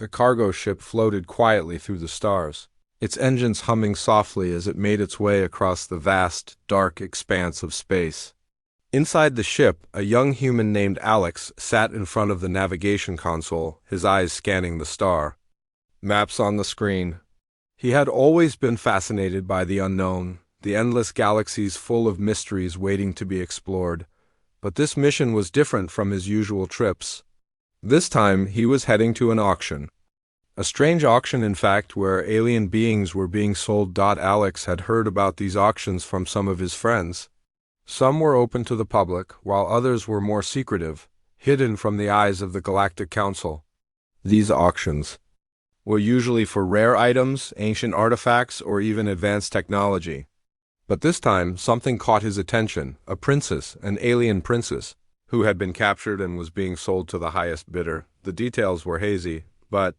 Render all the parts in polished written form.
The cargo ship floated quietly through the stars, its engines humming softly as it made its way across the vast, dark expanse of space. Inside the ship, a young human named Alex sat in front of the navigation console, his eyes scanning the star. Maps on the screen. He had always been fascinated by the unknown, the endless galaxies full of mysteries waiting to be explored. But this mission was different from his usual trips. This time, he was heading to an auction. A strange auction, in fact, where alien beings were being sold. Alex had heard about these auctions from some of his friends. Some were open to the public, while others were more secretive, hidden from the eyes of the Galactic Council. These auctions were usually for rare items, ancient artifacts, or even advanced technology. But this time, something caught his attention, a princess, an alien princess, who had been captured and was being sold to the highest bidder. The details were hazy, but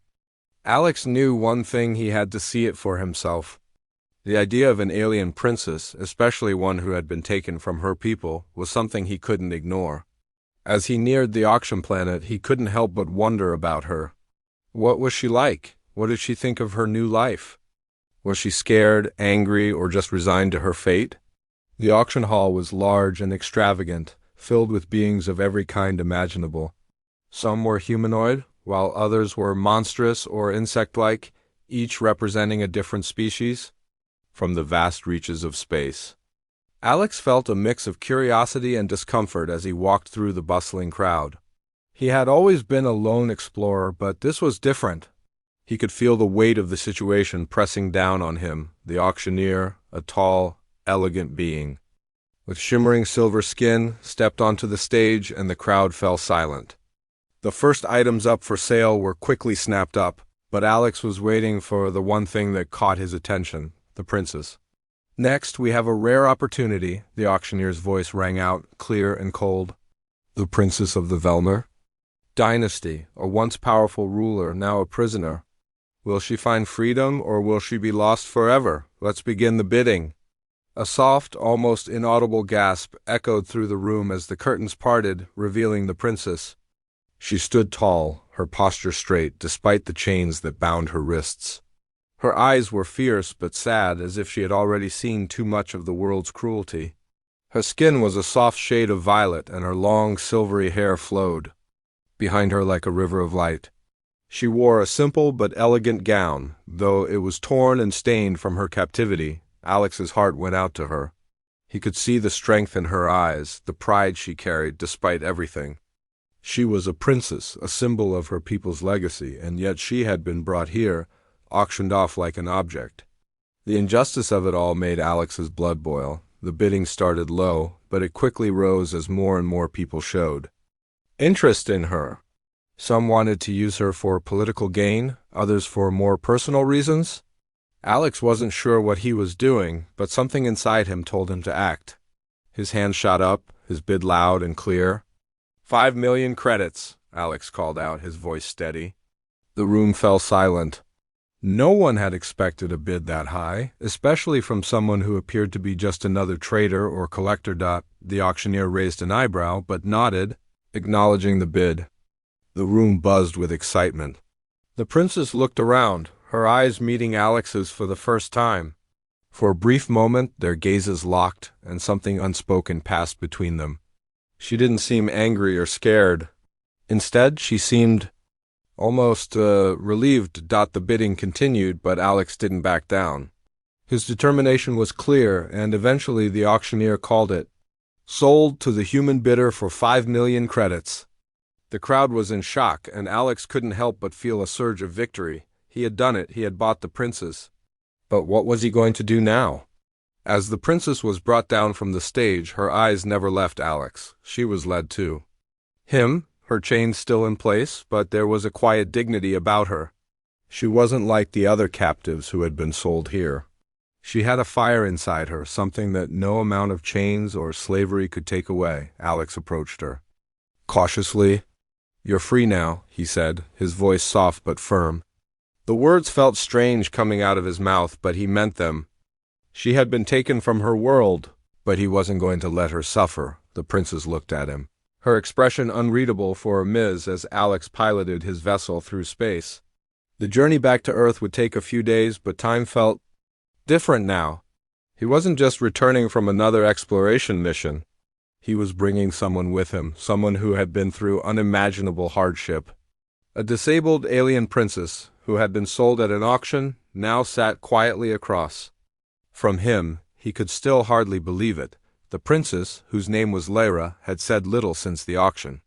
Alex knew one thing: he had to see it for himself. The idea of an alien princess, especially one who had been taken from her people, was something he couldn't ignore. As he neared the auction planet, he couldn't help but wonder about her. What was she like? What did she think of her new life? Was she scared, angry, or just resigned to her fate? The auction hall was large and extravagant, filled with beings of every kind imaginable. Some were humanoid, while others were monstrous or insect-like, each representing a different species. From the vast reaches of space, Alex felt a mix of curiosity and discomfort as he walked through the bustling crowd. He had always been a lone explorer, but this was different. He could feel the weight of the situation pressing down on him. The auctioneer, a tall, elegant being with shimmering silver skin, stepped onto the stage, and the crowd fell silent. The first items up for sale were quickly snapped up, but Alex was waiting for the one thing that caught his attention: the princess. "Next, we have a rare opportunity," the auctioneer's voice rang out, clear and cold. "The princess of the Velmer dynasty, a once powerful ruler, now a prisoner. Will she find freedom, or will she be lost forever? Let's begin the bidding." A soft, almost inaudible gasp echoed through the room as the curtains parted, revealing the princess. She stood tall, her posture straight, despite the chains that bound her wrists. Her eyes were fierce but sad, as if she had already seen too much of the world's cruelty. Her skin was a soft shade of violet, and her long, silvery hair flowed behind her like a river of light. She wore a simple but elegant gown. Though it was torn and stained from her captivity, Alex's heart went out to her. He could see the strength in her eyes, the pride she carried despite everything. She was a princess, a symbol of her people's legacy, and yet she had been brought here, auctioned off like an object. The injustice of it all made Alex's blood boil. The bidding started low, but it quickly rose as more and more people showed interest in her. Some wanted to use her for political gain, others for more personal reasons. Alex wasn't sure what he was doing, but something inside him told him to act. His hand shot up, his bid loud and clear. 5 million credits, Alex called out, his voice steady. The room fell silent. No one had expected a bid that high, especially from someone who appeared to be just another trader or collector. The auctioneer raised an eyebrow, but nodded, acknowledging the bid. The room buzzed with excitement. The princess looked around, her eyes meeting Alex's for the first time. For a brief moment, their gazes locked, and something unspoken passed between them. She didn't seem angry or scared. Instead, she seemed almost relieved. The bidding continued, but Alex didn't back down. His determination was clear, and eventually the auctioneer called it. Sold to the human bidder for 5 million credits. The crowd was in shock, and Alex couldn't help but feel a surge of victory. He had done it. He had bought the princess. But what was he going to do now? As the princess was brought down from the stage, her eyes never left Alex. She was led too. Him, her chains still in place, but there was a quiet dignity about her. She wasn't like the other captives who had been sold here. She had a fire inside her, something that no amount of chains or slavery could take away. Alex approached her. Cautiously, "You're free now," he said, his voice soft but firm. The words felt strange coming out of his mouth, but he meant them. She had been taken from her world, but he wasn't going to let her suffer. The princess looked at him, her expression unreadable for a Ms. as Alex piloted his vessel through space. The journey back to Earth would take a few days, but time felt different now. He wasn't just returning from another exploration mission. He was bringing someone with him, someone who had been through unimaginable hardship. A disabled alien princess who had been sold at an auction now sat quietly across from him. He could still hardly believe it. The princess, whose name was Lyra, had said little since the auction.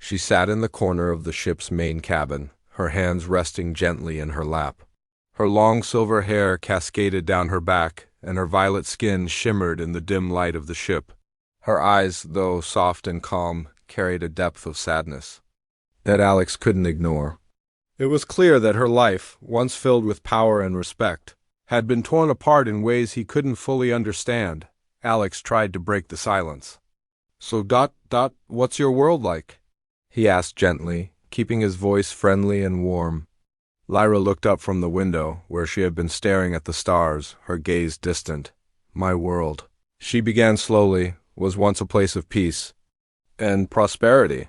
She sat in the corner of the ship's main cabin, her hands resting gently in her lap. Her long silver hair cascaded down her back, and her violet skin shimmered in the dim light of the ship. Her eyes, though soft and calm, carried a depth of sadness that Alex couldn't ignore. It was clear that her life, once filled with power and respect, had been torn apart in ways he couldn't fully understand. Alex tried to break the silence. "So, what's your world like?" he asked gently, keeping his voice friendly and warm. Lyra looked up from the window, where she had been staring at the stars, her gaze distant. "My world," she began slowly, "was once a place of peace and prosperity.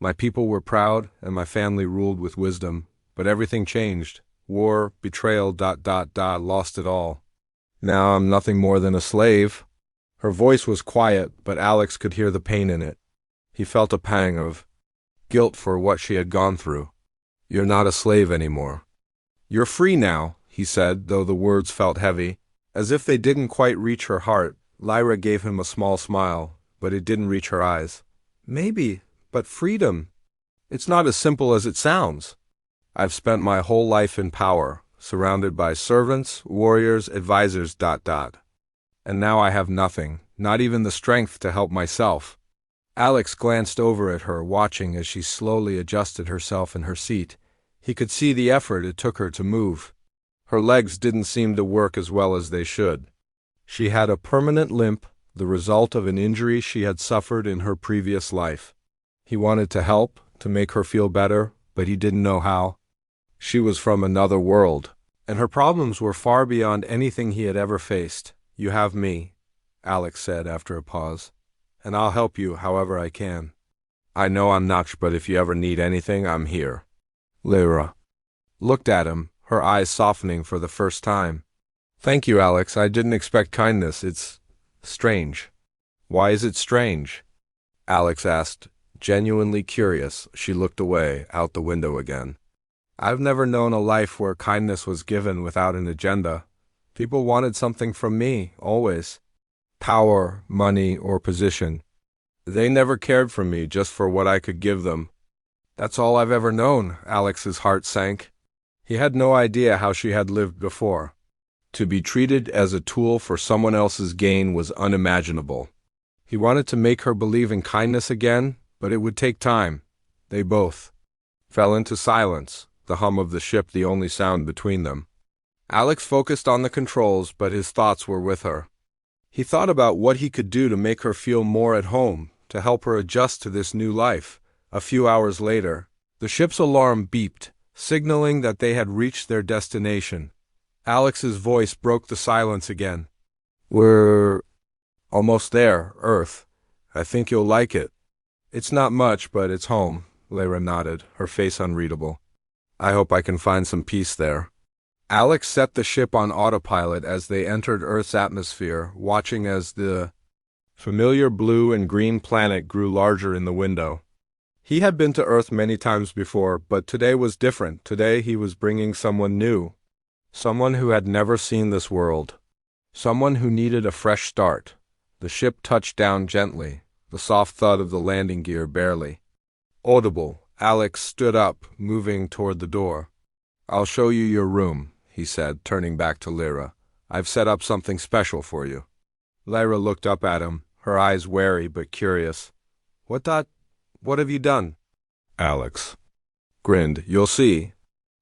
My people were proud, and my family ruled with wisdom, but everything changed. War, betrayal, lost it all. Now I'm nothing more than a slave." Her voice was quiet, but Alex could hear the pain in it. He felt a pang of guilt for what she had gone through. "You're not a slave anymore. You're free now," he said, though the words felt heavy. As if they didn't quite reach her heart, Lyra gave him a small smile, but it didn't reach her eyes. "Maybe, but freedom, it's not as simple as it sounds. I've spent my whole life in power, surrounded by servants, warriors, advisors, and now I have nothing, not even the strength to help myself." Alex glanced over at her, watching as she slowly adjusted herself in her seat. He could see the effort it took her to move. Her legs didn't seem to work as well as they should. She had a permanent limp, the result of an injury she had suffered in her previous life. He wanted to help, to make her feel better, but he didn't know how. She was from another world, and her problems were far beyond anything he had ever faced. "You have me," Alex said after a pause, "and I'll help you however I can. I know I'm not, but if you ever need anything, I'm here." Lyra looked at him, her eyes softening for the first time. "Thank you, Alex. I didn't expect kindness. It's strange." "Why is it strange?" Alex asked, genuinely curious. She looked away, out the window again. "I've never known a life where kindness was given without an agenda. People wanted something from me, always. Power, money, or position. They never cared for me, just for what I could give them. That's all I've ever known." Alex's heart sank. He had no idea how she had lived before. To be treated as a tool for someone else's gain was unimaginable. He wanted to make her believe in kindness again, but it would take time. They both fell into silence, the hum of the ship the only sound between them. Alex focused on the controls, but his thoughts were with her. He thought about what he could do to make her feel more at home, to help her adjust to this new life. A few hours later, the ship's alarm beeped, signaling that they had reached their destination. Alex's voice broke the silence again. "We're almost there, Earth. I think you'll like it." "It's not much, but it's home," Lyra nodded, her face unreadable. "I hope I can find some peace there." Alex set the ship on autopilot as they entered Earth's atmosphere, watching as the familiar blue and green planet grew larger in the window. He had been to Earth many times before, but today was different. Today he was bringing someone new. Someone who had never seen this world. Someone who needed a fresh start. The ship touched down gently, the soft thud of the landing gear barely audible. Alex stood up, moving toward the door. "I'll show you your room," he said, turning back to Lyra. "I've set up something special for you." Lyra looked up at him, her eyes wary but curious. What have you done?" Alex grinned. "You'll see."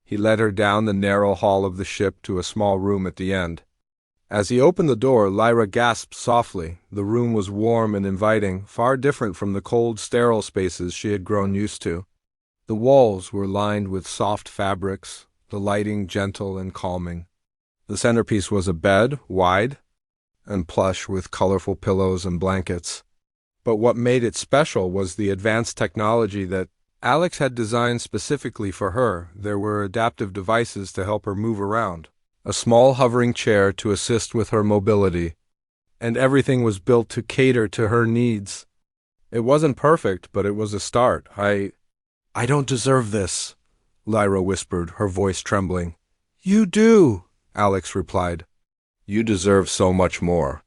He led her down the narrow hall of the ship to a small room at the end. As he opened the door, Lyra gasped softly. The room was warm and inviting, far different from the cold, sterile spaces she had grown used to. The walls were lined with soft fabrics, the lighting gentle and calming. The centerpiece was a bed, wide and plush with colorful pillows and blankets. But what made it special was the advanced technology that Alex had designed specifically for her. There were adaptive devices to help her move around, a small hovering chair to assist with her mobility, and everything was built to cater to her needs. It wasn't perfect, but it was a start. I don't deserve this, Lyra whispered, her voice trembling. You do, Alex replied. You deserve so much more.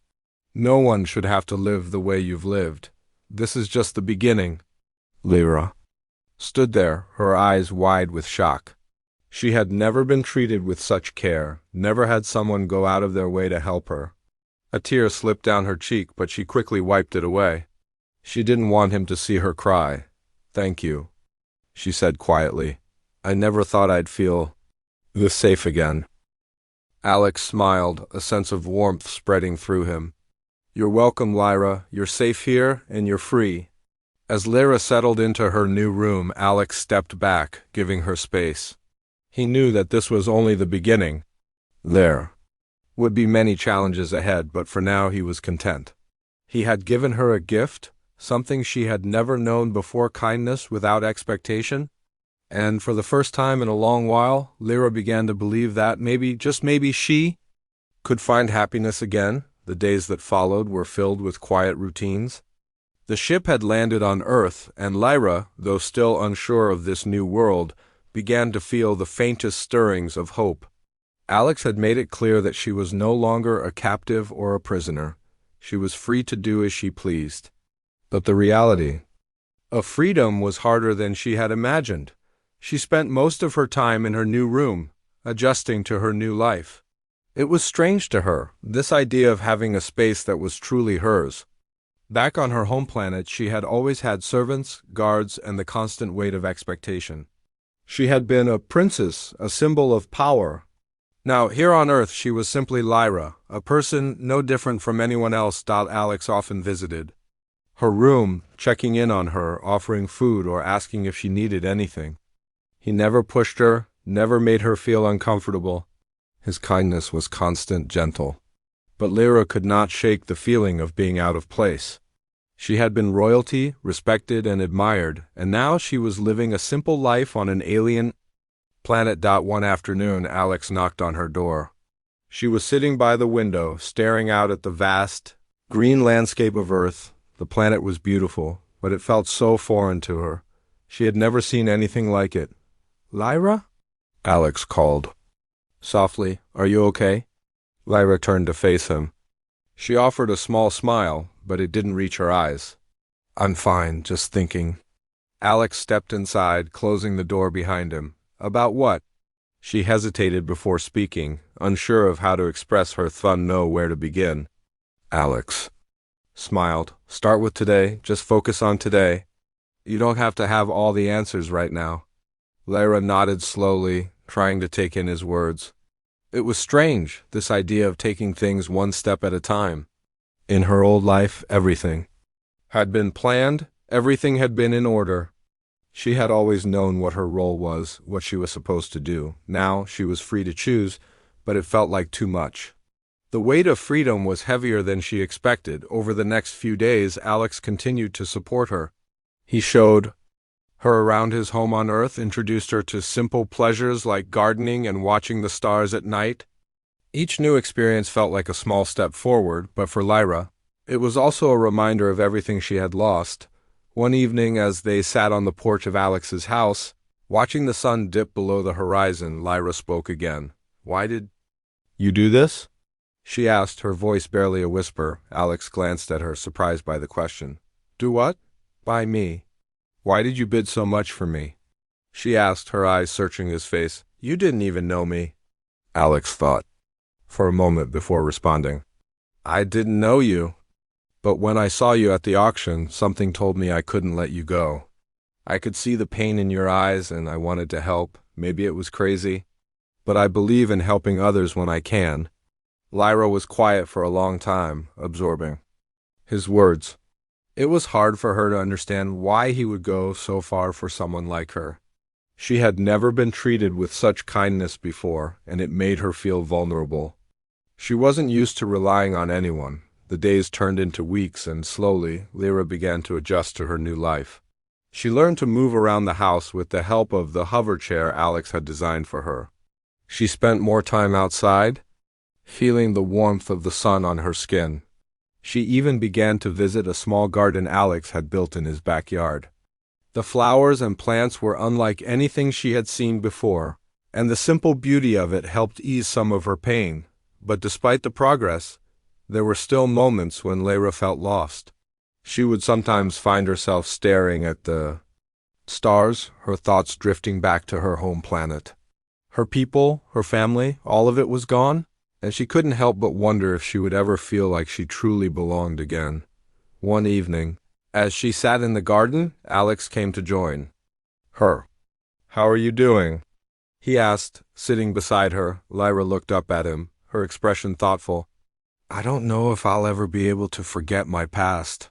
No one should have to live the way you've lived. This is just the beginning. Lyra stood there, her eyes wide with shock. She had never been treated with such care, never had someone go out of their way to help her. A tear slipped down her cheek, but she quickly wiped it away. She didn't want him to see her cry. Thank you, she said quietly. I never thought I'd feel this safe again. Alex smiled, a sense of warmth spreading through him. You're welcome, Lyra. You're safe here, and you're free. As Lyra settled into her new room, Alex stepped back, giving her space. He knew that this was only the beginning. There would be many challenges ahead, but for now he was content. He had given her a gift, something she had never known before, kindness without expectation. And for the first time in a long while, Lyra began to believe that maybe, just maybe, she could find happiness again. The days that followed were filled with quiet routines. The ship had landed on Earth, and Lyra, though still unsure of this new world, began to feel the faintest stirrings of hope. Alex had made it clear that she was no longer a captive or a prisoner. She was free to do as she pleased. But the reality of freedom was harder than she had imagined. She spent most of her time in her new room, adjusting to her new life. It was strange to her, this idea of having a space that was truly hers. Back on her home planet, she had always had servants, guards, and the constant weight of expectation. She had been a princess, a symbol of power. Now, here on Earth, she was simply Lyra, a person no different from anyone else Alex often visited. Her room, checking in on her, offering food, or asking if she needed anything. He never pushed her, never made her feel uncomfortable. His kindness was constant, gentle. But Lyra could not shake the feeling of being out of place. She had been royalty, respected and admired, and now she was living a simple life on an alien planet. One afternoon, Alex knocked on her door. She was sitting by the window, staring out at the vast, green landscape of Earth. The planet was beautiful, but it felt so foreign to her. She had never seen anything like it. Lyra? Alex called. Softly, are you okay? Lyra turned to face him. She offered a small smile, but it didn't reach her eyes. I'm fine, just thinking. Alex stepped inside, closing the door behind him. About what? She hesitated before speaking, unsure of how to express her where to begin. Alex smiled. Start with today, just focus on today. You don't have to have all the answers right now. Lyra nodded slowly, trying to take in his words. It was strange, this idea of taking things one step at a time. In her old life, everything had been planned, everything had been in order. She had always known what her role was, what she was supposed to do. Now she was free to choose, but it felt like too much. The weight of freedom was heavier than she expected. Over the next few days, Alex continued to support her. He showed her around his home on Earth, introduced her to simple pleasures like gardening and watching the stars at night. Each new experience felt like a small step forward, but for Lyra, it was also a reminder of everything she had lost. One evening, as they sat on the porch of Alex's house, watching the sun dip below the horizon, Lyra spoke again. Why did you do this? She asked, her voice barely a whisper. Alex glanced at her, surprised by the question. Do what? By me. Why did you bid so much for me? She asked, her eyes searching his face. You didn't even know me. Alex thought for a moment before responding. I didn't know you. But when I saw you at the auction, something told me I couldn't let you go. I could see the pain in your eyes, and I wanted to help. Maybe it was crazy, but I believe in helping others when I can. Lyra was quiet for a long time, absorbing his words. It was hard for her to understand why he would go so far for someone like her. She had never been treated with such kindness before, and it made her feel vulnerable. She wasn't used to relying on anyone. The days turned into weeks, and slowly, Lyra began to adjust to her new life. She learned to move around the house with the help of the hover chair Alex had designed for her. She spent more time outside, feeling the warmth of the sun on her skin. She even began to visit a small garden Alex had built in his backyard. The flowers and plants were unlike anything she had seen before, and the simple beauty of it helped ease some of her pain. But despite the progress, there were still moments when Lyra felt lost. She would sometimes find herself staring at the stars, her thoughts drifting back to her home planet. Her people, her family, all of it was gone, and she couldn't help but wonder if she would ever feel like she truly belonged again. One evening, as she sat in the garden, Alex came to join her. "How are you doing?" he asked, sitting beside her. Lyra looked up at him, her expression thoughtful. "I don't know if I'll ever be able to forget my past.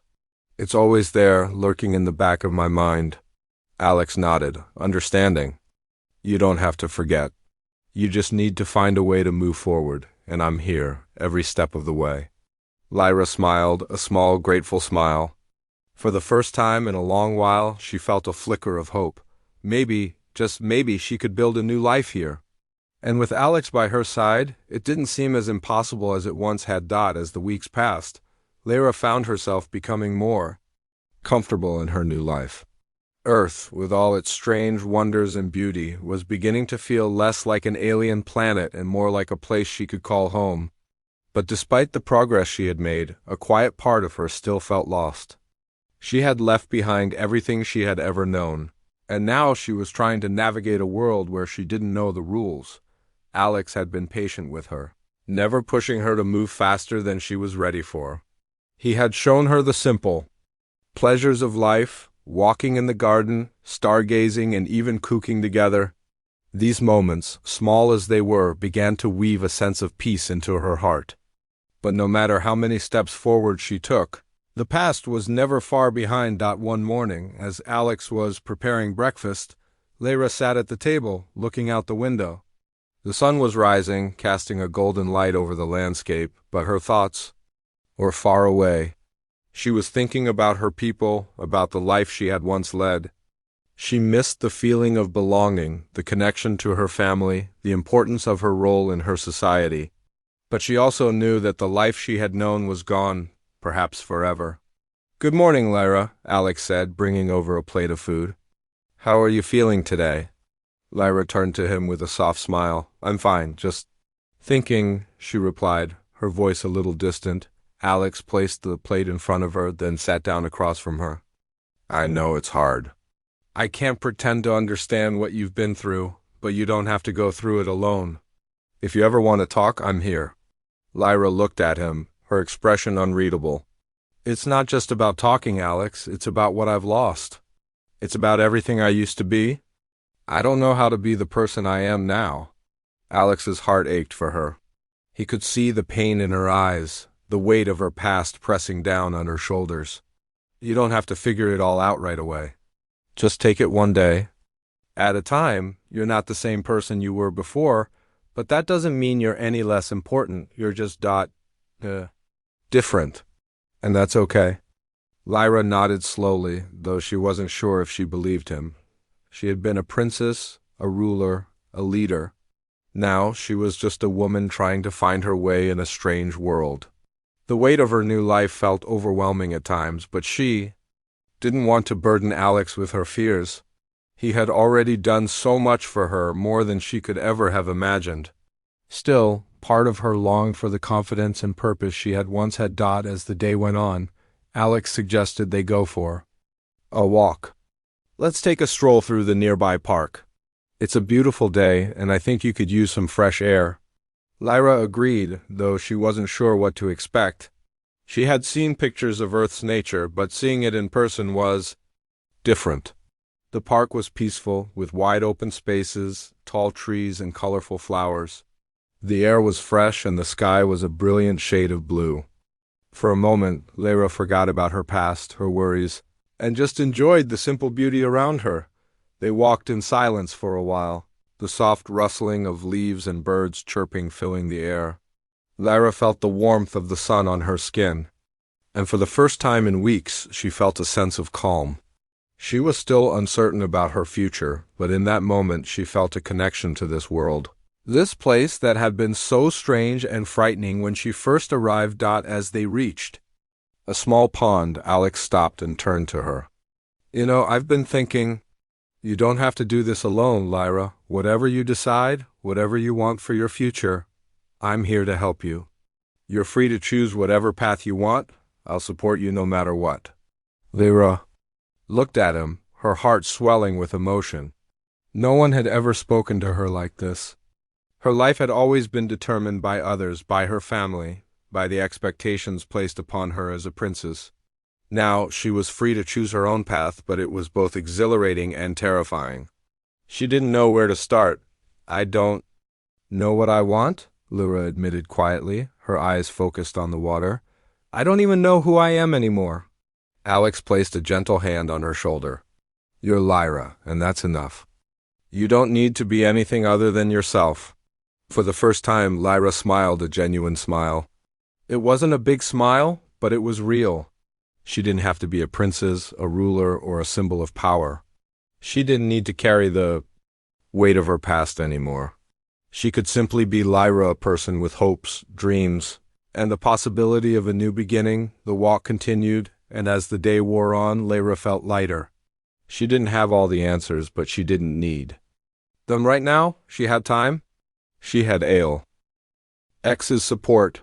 It's always there, lurking in the back of my mind." Alex nodded, understanding. "You don't have to forget. You just need to find a way to move forward, and I'm here, every step of the way." Lyra smiled, a small, grateful smile. For the first time in a long while, she felt a flicker of hope. Maybe, just maybe, she could build a new life here. And with Alex by her side, it didn't seem as impossible as it once had. As the weeks passed, Lyra found herself becoming more comfortable in her new life. Earth, with all its strange wonders and beauty, was beginning to feel less like an alien planet and more like a place she could call home. But despite the progress she had made, a quiet part of her still felt lost. She had left behind everything she had ever known, and now she was trying to navigate a world where she didn't know the rules. Alex had been patient with her, never pushing her to move faster than she was ready for. He had shown her the simple pleasures of life, walking in the garden, stargazing, and even cooking together. These moments, small as they were, began to weave a sense of peace into her heart. But no matter how many steps forward she took, the past was never far behind. One morning, as Alex was preparing breakfast, Lyra sat at the table, looking out the window. The sun was rising, casting a golden light over the landscape, but her thoughts were far away. She was thinking about her people, about the life she had once led. She missed the feeling of belonging, the connection to her family, the importance of her role in her society. But she also knew that the life she had known was gone, perhaps forever. "Good morning, Lyra," Alex said, bringing over a plate of food. "How are you feeling today?" Lyra turned to him with a soft smile. "I'm fine, just thinking," she replied, her voice a little distant. Alex placed the plate in front of her, then sat down across from her. "I know it's hard. I can't pretend to understand what you've been through, but you don't have to go through it alone. If you ever want to talk, I'm here." Lyra looked at him, her expression unreadable. "It's not just about talking, Alex. It's about what I've lost. It's about everything I used to be. I don't know how to be the person I am now." Alex's heart ached for her. He could see the pain in her eyes, the weight of her past pressing down on her shoulders. "You don't have to figure it all out right away. Just take it one day at a time. You're not the same person you were before, but that doesn't mean you're any less important. You're just different. And that's okay." Lyra nodded slowly, though she wasn't sure if she believed him. She had been a princess, a ruler, a leader. Now she was just a woman trying to find her way in a strange world. The weight of her new life felt overwhelming at times, but she didn't want to burden Alex with her fears. He had already done so much for her, more than she could ever have imagined. Still, part of her longed for the confidence and purpose she had once had. As the day went on, Alex suggested they go for a walk. "Let's take a stroll through the nearby park. It's a beautiful day, and I think you could use some fresh air." Lyra agreed, though she wasn't sure what to expect. She had seen pictures of Earth's nature, but seeing it in person was different. The park was peaceful, with wide open spaces, tall trees, and colorful flowers. The air was fresh, and the sky was a brilliant shade of blue. For a moment, Lyra forgot about her past, her worries, and just enjoyed the simple beauty around her. They walked in silence for a while, the soft rustling of leaves and birds chirping filling the air. Lyra felt the warmth of the sun on her skin, and for the first time in weeks she felt a sense of calm. She was still uncertain about her future, but in that moment she felt a connection to this world. This place that had been so strange and frightening when she first arrived. As they reached a small pond, Alex stopped and turned to her. I've been thinking, you don't have to do this alone, Lyra. Whatever you decide, whatever you want for your future, I'm here to help you. You're free to choose whatever path you want. I'll support you no matter what. Lyra looked at him, her heart swelling with emotion. No one had ever spoken to her like this. Her life had always been determined by others, by her family, by the expectations placed upon her as a princess. Now she was free to choose her own path, but it was both exhilarating and terrifying. She didn't know where to start. I don't know what I want, Lyra admitted quietly, her eyes focused on the water. I don't even know who I am anymore. Alex placed a gentle hand on her shoulder. You're Lyra, and that's enough. You don't need to be anything other than yourself. For the first time, Lyra smiled a genuine smile. It wasn't a big smile, but it was real. She didn't have to be a princess, a ruler, or a symbol of power. She didn't need to carry the weight of her past anymore. She could simply be Lyra, a person with hopes, dreams, and the possibility of a new beginning. The walk continued, and as the day wore on, Lyra felt lighter. She didn't have all the answers, but she didn't need them right now. She had time. She had X's support.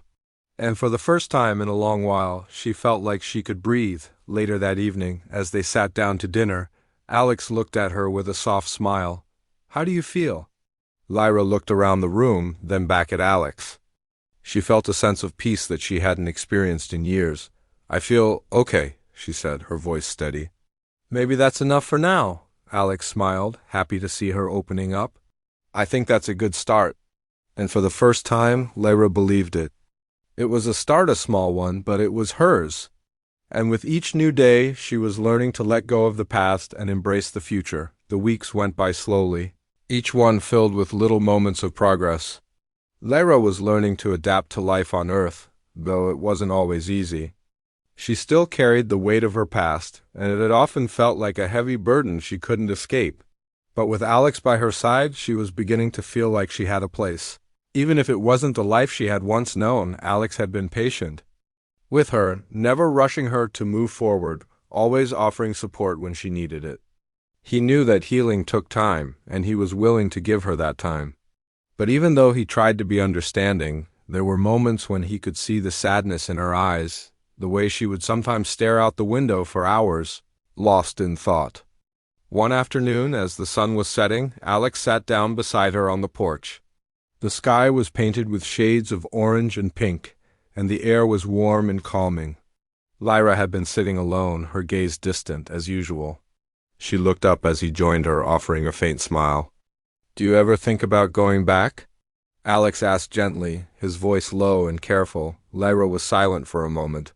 And for the first time in a long while, she felt like she could breathe. Later that evening, as they sat down to dinner, Alex looked at her with a soft smile. How do you feel? Lyra looked around the room, then back at Alex. She felt a sense of peace that she hadn't experienced in years. I feel okay, she said, her voice steady. Maybe that's enough for now, Alex smiled, happy to see her opening up. I think that's a good start. And for the first time, Lyra believed it. It was a start, a small one, but it was hers. And with each new day, she was learning to let go of the past and embrace the future. The weeks went by slowly, each one filled with little moments of progress. Lyra was learning to adapt to life on Earth, though it wasn't always easy. She still carried the weight of her past, and it had often felt like a heavy burden she couldn't escape. But with Alex by her side, she was beginning to feel like she had a place. Even if it wasn't the life she had once known, Alex had been patient with her, never rushing her to move forward, always offering support when she needed it. He knew that healing took time, and he was willing to give her that time. But even though he tried to be understanding, there were moments when he could see the sadness in her eyes, the way she would sometimes stare out the window for hours, lost in thought. One afternoon, as the sun was setting, Alex sat down beside her on the porch. The sky was painted with shades of orange and pink, and the air was warm and calming. Lyra had been sitting alone, her gaze distant, as usual. She looked up as he joined her, offering a faint smile. Do you ever think about going back? Alex asked gently, his voice low and careful. Lyra was silent for a moment.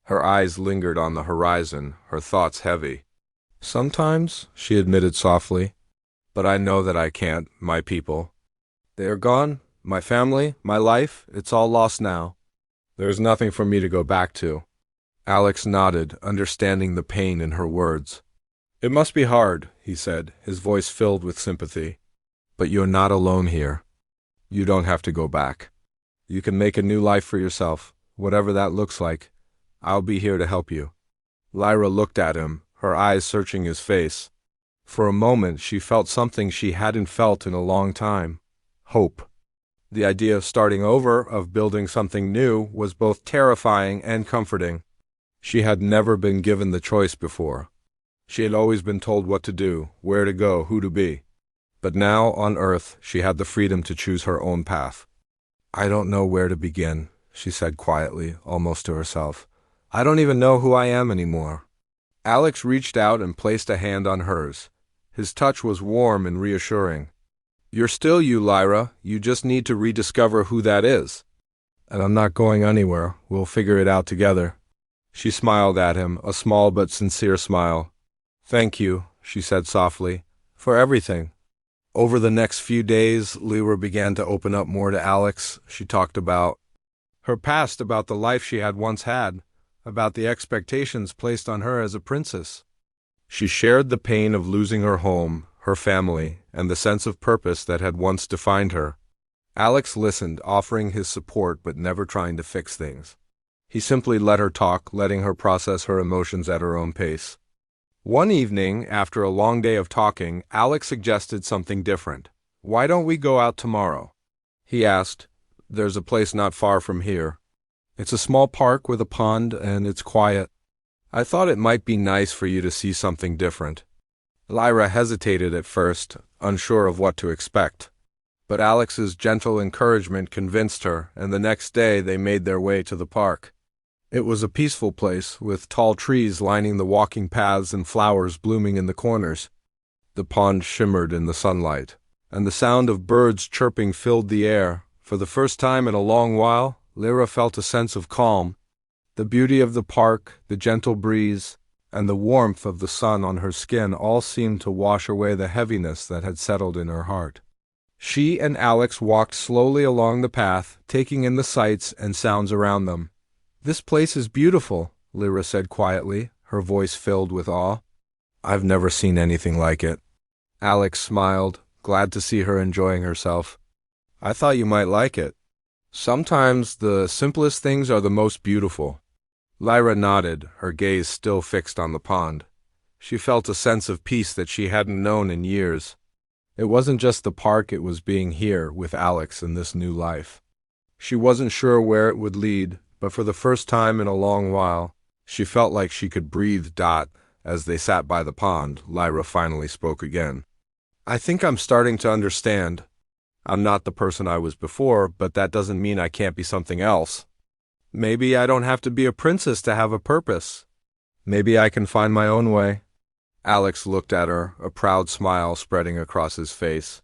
Her eyes lingered on the horizon, her thoughts heavy. Sometimes, she admitted softly, but I know that I can't, my people. They are gone, my family, my life, it's all lost now. There's nothing for me to go back to. Alex nodded, understanding the pain in her words. It must be hard, he said, his voice filled with sympathy. But you're not alone here. You don't have to go back. You can make a new life for yourself, whatever that looks like. I'll be here to help you. Lyra looked at him, her eyes searching his face. For a moment she felt something she hadn't felt in a long time. Hope. The idea of starting over, of building something new, was both terrifying and comforting. She had never been given the choice before. She had always been told what to do, where to go, who to be. But now, on Earth, she had the freedom to choose her own path. I don't know where to begin, she said quietly, almost to herself. I don't even know who I am anymore. Alex reached out and placed a hand on hers. His touch was warm and reassuring. You're still you, Lyra. You just need to rediscover who that is. And I'm not going anywhere. We'll figure it out together. She smiled at him, a small but sincere smile. Thank you, she said softly, for everything. Over the next few days, Lyra began to open up more to Alex. She talked about her past, about the life she had once had, about the expectations placed on her as a princess. She shared the pain of losing her home, her family, and the sense of purpose that had once defined her. Alex listened, offering his support but never trying to fix things. He simply let her talk, letting her process her emotions at her own pace. One evening, after a long day of talking, Alex suggested something different. "Why don't we go out tomorrow?" he asked. "There's a place not far from here. It's a small park with a pond, and it's quiet. I thought it might be nice for you to see something different." Lyra hesitated at first, unsure of what to expect. But Alex's gentle encouragement convinced her, and the next day they made their way to the park. It was a peaceful place, with tall trees lining the walking paths and flowers blooming in the corners. The pond shimmered in the sunlight, and the sound of birds chirping filled the air. For the first time in a long while, Lyra felt a sense of calm. The beauty of the park, the gentle breeze, and the warmth of the sun on her skin all seemed to wash away the heaviness that had settled in her heart. She and Alex walked slowly along the path, taking in the sights and sounds around them. "This place is beautiful," Lyra said quietly, her voice filled with awe. "I've never seen anything like it." Alex smiled, glad to see her enjoying herself. "I thought you might like it. Sometimes the simplest things are the most beautiful." Lyra nodded, her gaze still fixed on the pond. She felt a sense of peace that she hadn't known in years. It wasn't just the park, it was being here with Alex in this new life. She wasn't sure where it would lead, but for the first time in a long while, she felt like she could breathe. As they sat by the pond, Lyra finally spoke again. "I think I'm starting to understand. I'm not the person I was before, but that doesn't mean I can't be something else. Maybe I don't have to be a princess to have a purpose. Maybe I can find my own way." Alex looked at her, a proud smile spreading across his face.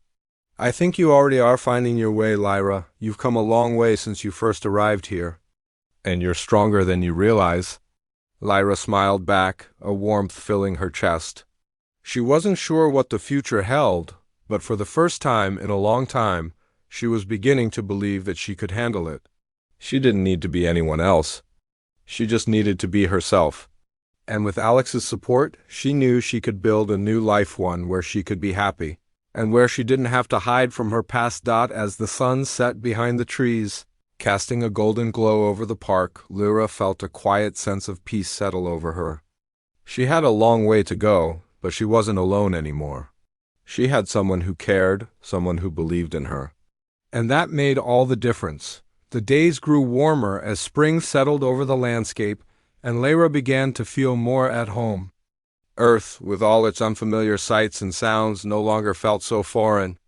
"I think you already are finding your way, Lyra. You've come a long way since you first arrived here. And you're stronger than you realize." Lyra smiled back, a warmth filling her chest. She wasn't sure what the future held, but for the first time in a long time, she was beginning to believe that she could handle it. She didn't need to be anyone else. She just needed to be herself. And with Alex's support, she knew she could build a new life, one where she could be happy, and where she didn't have to hide from her past. As the sun set behind the trees, casting a golden glow over the park, Lyra felt a quiet sense of peace settle over her. She had a long way to go, but she wasn't alone anymore. She had someone who cared, someone who believed in her. And that made all the difference. The days grew warmer as spring settled over the landscape, and Lyra began to feel more at home. Earth, with all its unfamiliar sights and sounds, no longer felt so foreign.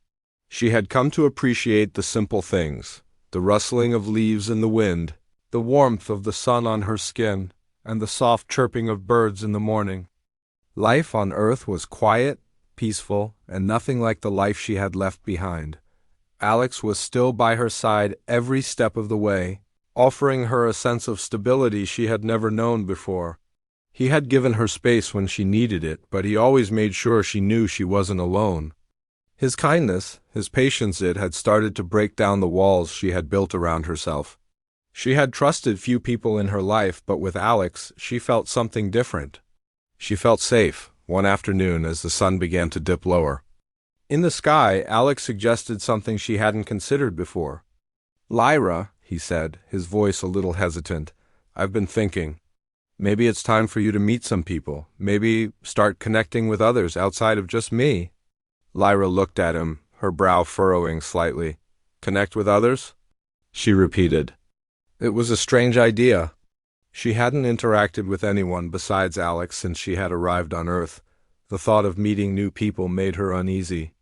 She had come to appreciate the simple things, the rustling of leaves in the wind, the warmth of the sun on her skin, and the soft chirping of birds in the morning. Life on Earth was quiet, peaceful, and nothing like the life she had left behind. Alex was still by her side every step of the way, offering her a sense of stability she had never known before. He had given her space when she needed it, but he always made sure she knew she wasn't alone. His kindness, his patience, it had started to break down the walls she had built around herself. She had trusted few people in her life, but with Alex, she felt something different. She felt safe, one afternoon as the sun began to dip lower. In the sky, Alex suggested something she hadn't considered before. "Lyra," he said, his voice a little hesitant, "I've been thinking. Maybe it's time for you to meet some people. Maybe start connecting with others outside of just me." Lyra looked at him, her brow furrowing slightly. "Connect with others?" she repeated. It was a strange idea. She hadn't interacted with anyone besides Alex since she had arrived on Earth. The thought of meeting new people made her uneasy.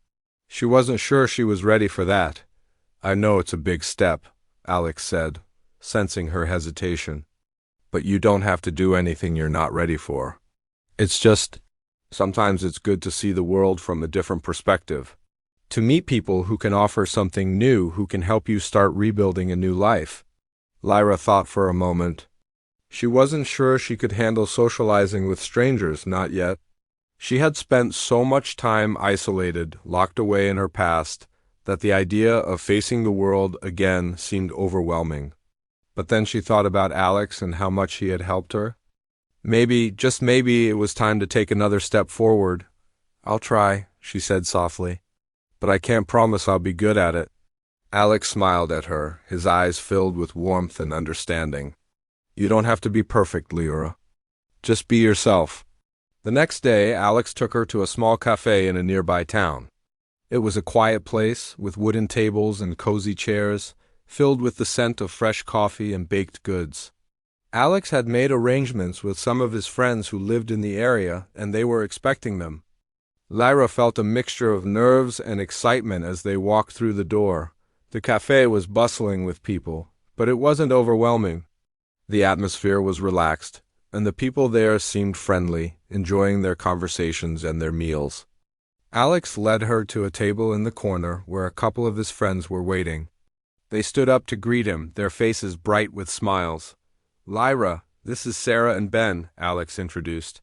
She wasn't sure she was ready for that. "I know it's a big step," Alex said, sensing her hesitation. "But you don't have to do anything you're not ready for. It's just, sometimes it's good to see the world from a different perspective. To meet people who can offer something new, who can help you start rebuilding a new life." Lyra thought for a moment. She wasn't sure she could handle socializing with strangers, not yet. She had spent so much time isolated, locked away in her past, that the idea of facing the world again seemed overwhelming. But then she thought about Alex and how much he had helped her. Maybe, just maybe, it was time to take another step forward. I'll try, she said softly. But I can't promise I'll be good at it. Alex smiled at her, his eyes filled with warmth and understanding. You don't have to be perfect, Lyra. Just be yourself. The next day, Alex took her to a small cafe in a nearby town. It was a quiet place, with wooden tables and cozy chairs, filled with the scent of fresh coffee and baked goods. Alex had made arrangements with some of his friends who lived in the area, and they were expecting them. Lyra felt a mixture of nerves and excitement as they walked through the door. The cafe was bustling with people, but it wasn't overwhelming. The atmosphere was relaxed, and the people there seemed friendly, enjoying their conversations and their meals. Alex led her to a table in the corner where a couple of his friends were waiting. They stood up to greet him, their faces bright with smiles. Lyra, this is Sarah and Ben, Alex introduced.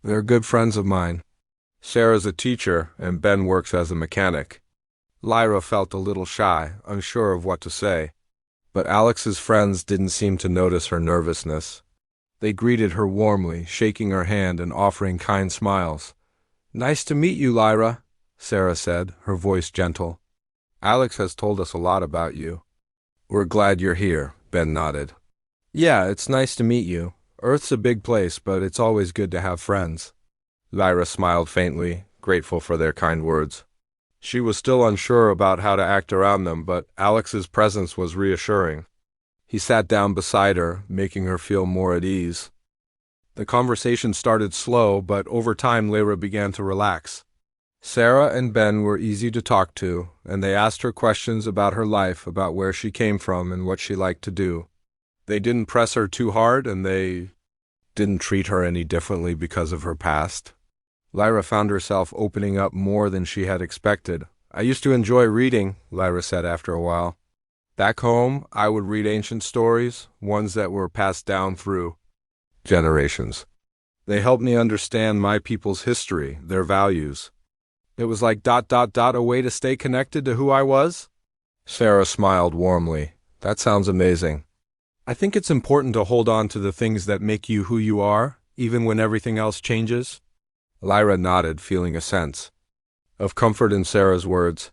They're good friends of mine. Sarah's a teacher, and Ben works as a mechanic. Lyra felt a little shy, unsure of what to say. But Alex's friends didn't seem to notice her nervousness. They greeted her warmly, shaking her hand and offering kind smiles. Nice to meet you, Lyra, Sarah said, her voice gentle. Alex has told us a lot about you. We're glad you're here, Ben nodded. Yeah, it's nice to meet you. Earth's a big place, but it's always good to have friends. Lyra smiled faintly, grateful for their kind words. She was still unsure about how to act around them, but Alex's presence was reassuring. He sat down beside her, making her feel more at ease. The conversation started slow, but over time Lyra began to relax. Sarah and Ben were easy to talk to, and they asked her questions about her life, about where she came from and what she liked to do. They didn't press her too hard, and they didn't treat her any differently because of her past. Lyra found herself opening up more than she had expected. I used to enjoy reading, Lyra said after a while. Back home, I would read ancient stories, ones that were passed down through generations. They helped me understand my people's history, their values. It was like ... a way to stay connected to who I was? Sarah smiled warmly. That sounds amazing. I think it's important to hold on to the things that make you who you are, even when everything else changes. Lyra nodded, feeling a sense of comfort in Sarah's words.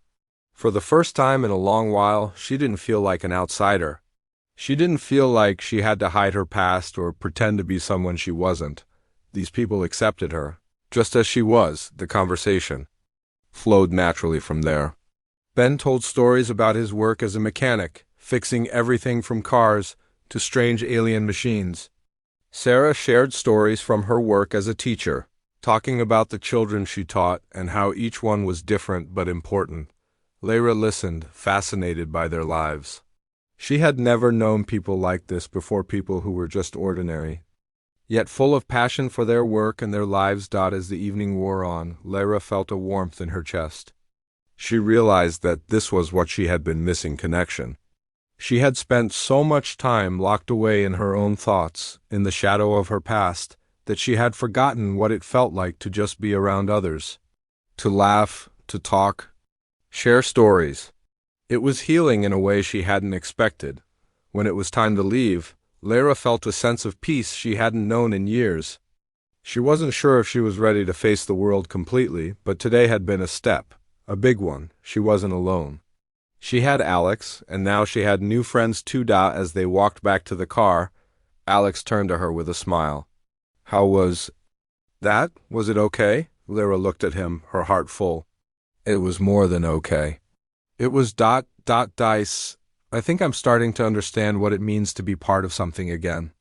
For the first time in a long while, she didn't feel like an outsider. She didn't feel like she had to hide her past or pretend to be someone she wasn't. These people accepted her, just as she was. The conversation flowed naturally from there. Ben told stories about his work as a mechanic, fixing everything from cars to strange alien machines. Sarah shared stories from her work as a teacher, talking about the children she taught and how each one was different but important. Lyra listened, fascinated by their lives. She had never known people like this before, people who were just ordinary, yet full of passion for their work and their lives. As the evening wore on, Lyra felt a warmth in her chest. She realized that this was what she had been missing: connection. She had spent so much time locked away in her own thoughts, in the shadow of her past, that she had forgotten what it felt like to just be around others. To laugh, to talk, share stories. It was healing in a way she hadn't expected. When it was time to leave, Lyra felt a sense of peace she hadn't known in years. She wasn't sure if she was ready to face the world completely, but today had been a step, a big one. She wasn't alone. She had Alex, and now she had new friends too. As they walked back to the car, Alex turned to her with a smile. How was that? Was it okay? Lyra looked at him, her heart full. It was more than okay. It was ... dice. I think I'm starting to understand what it means to be part of something again.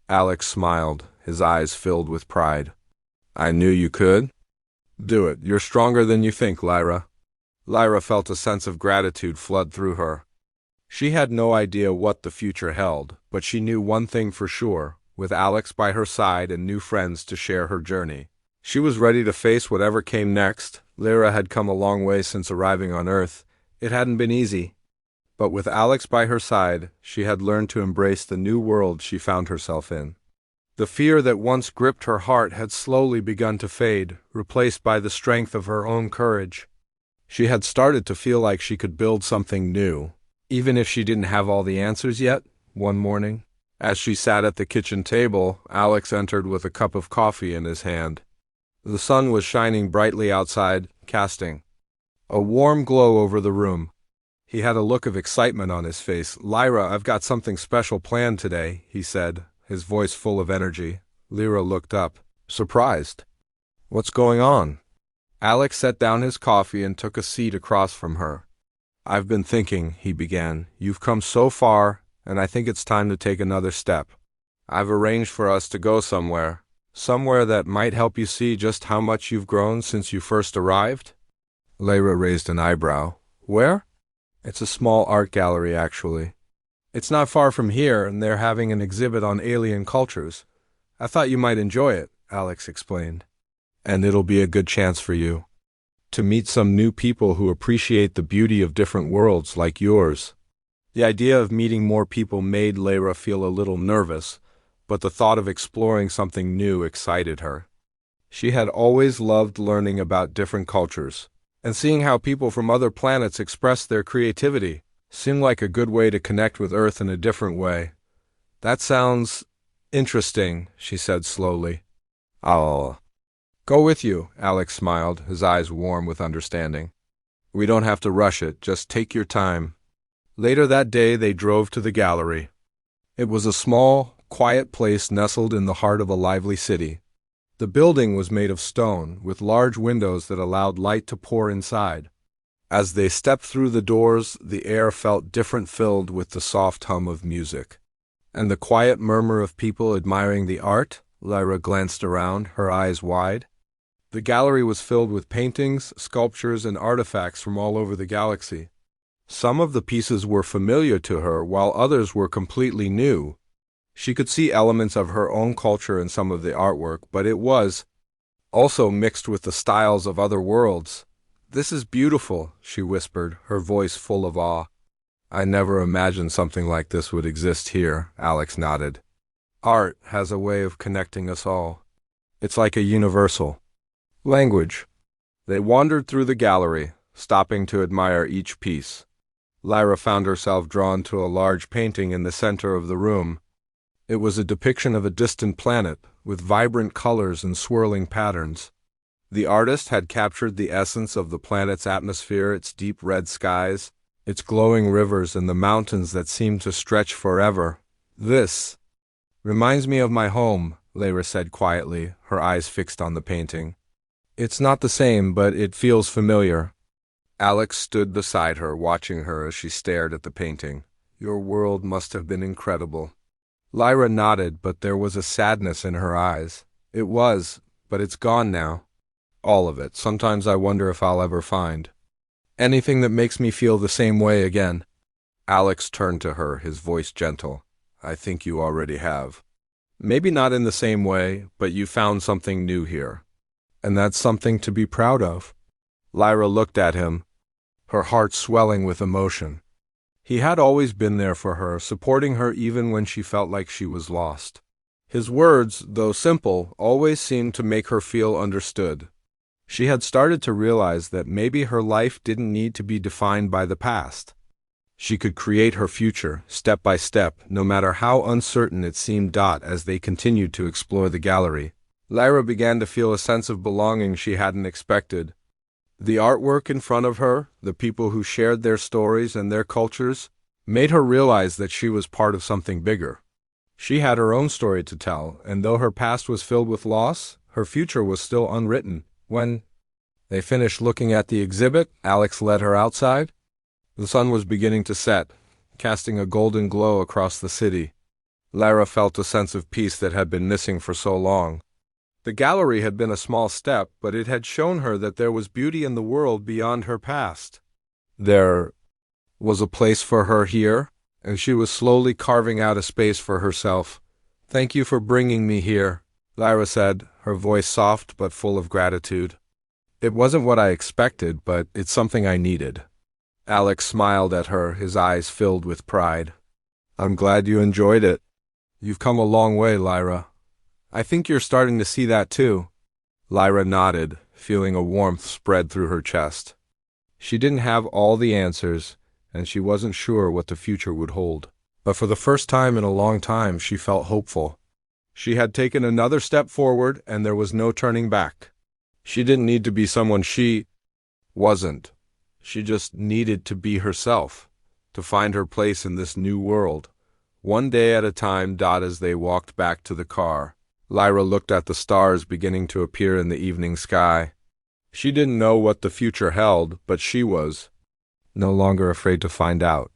Alex smiled, his eyes filled with pride. I knew you could. Do it. You're stronger than you think, Lyra. Lyra felt a sense of gratitude flood through her. She had no idea what the future held, but she knew one thing for sure: with Alex by her side and new friends to share her journey, she was ready to face whatever came next. Lyra had come a long way since arriving on Earth. It hadn't been easy. But with Alex by her side, she had learned to embrace the new world she found herself in. The fear that once gripped her heart had slowly begun to fade, replaced by the strength of her own courage. She had started to feel like she could build something new, even if she didn't have all the answers yet. One morning, As she sat at the kitchen table, Alex entered with a cup of coffee in his hand. The sun was shining brightly outside, casting a warm glow over the room. He had a look of excitement on his face. "Lyra, I've got something special planned today," he said, his voice full of energy. Lyra looked up, surprised. "What's going on?" Alex set down his coffee and took a seat across from her. "I've been thinking," he began. "You've come so far, and I think it's time to take another step. I've arranged for us to go somewhere that might help you see just how much you've grown since you first arrived." Lyra raised an eyebrow. "Where?" "It's a small art gallery, actually. It's not far from here, and they're having an exhibit on alien cultures. I thought you might enjoy it," Alex explained. "And it'll be a good chance for you to meet some new people who appreciate the beauty of different worlds like yours." The idea of meeting more people made Lyra feel a little nervous, but the thought of exploring something new excited her. She had always loved learning about different cultures, and seeing how people from other planets expressed their creativity seemed like a good way to connect with Earth in a different way. "That sounds interesting," she said slowly. "I'll go with you," Alex smiled, his eyes warm with understanding. "We don't have to rush it, just take your time." Later that day they drove to the gallery. It was a small, quiet place nestled in the heart of a lively city. The building was made of stone, with large windows that allowed light to pour inside. As they stepped through the doors, the air felt different, filled with the soft hum of music and the quiet murmur of people admiring the art. Lyra glanced around, her eyes wide. The gallery was filled with paintings, sculptures, and artifacts from all over the galaxy. Some of the pieces were familiar to her, while others were completely new. She could see elements of her own culture in some of the artwork, but it was also mixed with the styles of other worlds. "This is beautiful," she whispered, her voice full of awe. "I never imagined something like this would exist here," Alex nodded. "Art has a way of connecting us all. It's like a universal language." They wandered through the gallery, stopping to admire each piece. Lyra found herself drawn to a large painting in the center of the room. It was a depiction of a distant planet, with vibrant colors and swirling patterns. The artist had captured the essence of the planet's atmosphere, its deep red skies, its glowing rivers, and the mountains that seemed to stretch forever. "This reminds me of my home," Lyra said quietly, her eyes fixed on the painting. "It's not the same, but it feels familiar." Alex stood beside her, watching her as she stared at the painting. "Your world must have been incredible." Lyra nodded, but there was a sadness in her eyes. "It was, but it's gone now. All of it. Sometimes I wonder if I'll ever find anything that makes me feel the same way again." Alex turned to her, his voice gentle. "I think you already have. Maybe not in the same way, but you found something new here. And that's something to be proud of." Lyra looked at him, her heart swelling with emotion. He had always been there for her, supporting her even when she felt like she was lost. His words, though simple, always seemed to make her feel understood. She had started to realize that maybe her life didn't need to be defined by the past. She could create her future, step by step, no matter how uncertain it seemed. As they continued to explore the gallery, Lyra began to feel a sense of belonging she hadn't expected. The artwork in front of her, the people who shared their stories and their cultures, made her realize that she was part of something bigger. She had her own story to tell, and though her past was filled with loss, her future was still unwritten. When they finished looking at the exhibit, Alex led her outside. The sun was beginning to set, casting a golden glow across the city. Lyra felt a sense of peace that had been missing for so long. The gallery had been a small step, but it had shown her that there was beauty in the world beyond her past. There was a place for her here, and she was slowly carving out a space for herself. "Thank you for bringing me here," Lyra said, her voice soft but full of gratitude. "It wasn't what I expected, but it's something I needed." Alex smiled at her, his eyes filled with pride. "I'm glad you enjoyed it. You've come a long way, Lyra. I think you're starting to see that too." Lyra nodded, feeling a warmth spread through her chest. She didn't have all the answers, and she wasn't sure what the future would hold. But for the first time in a long time, she felt hopeful. She had taken another step forward, and there was no turning back. She didn't need to be someone she wasn't. She just needed to be herself, to find her place in this new world. One day at a time. As they walked back to the car, Lyra looked at the stars beginning to appear in the evening sky. She didn't know what the future held, but she was no longer afraid to find out.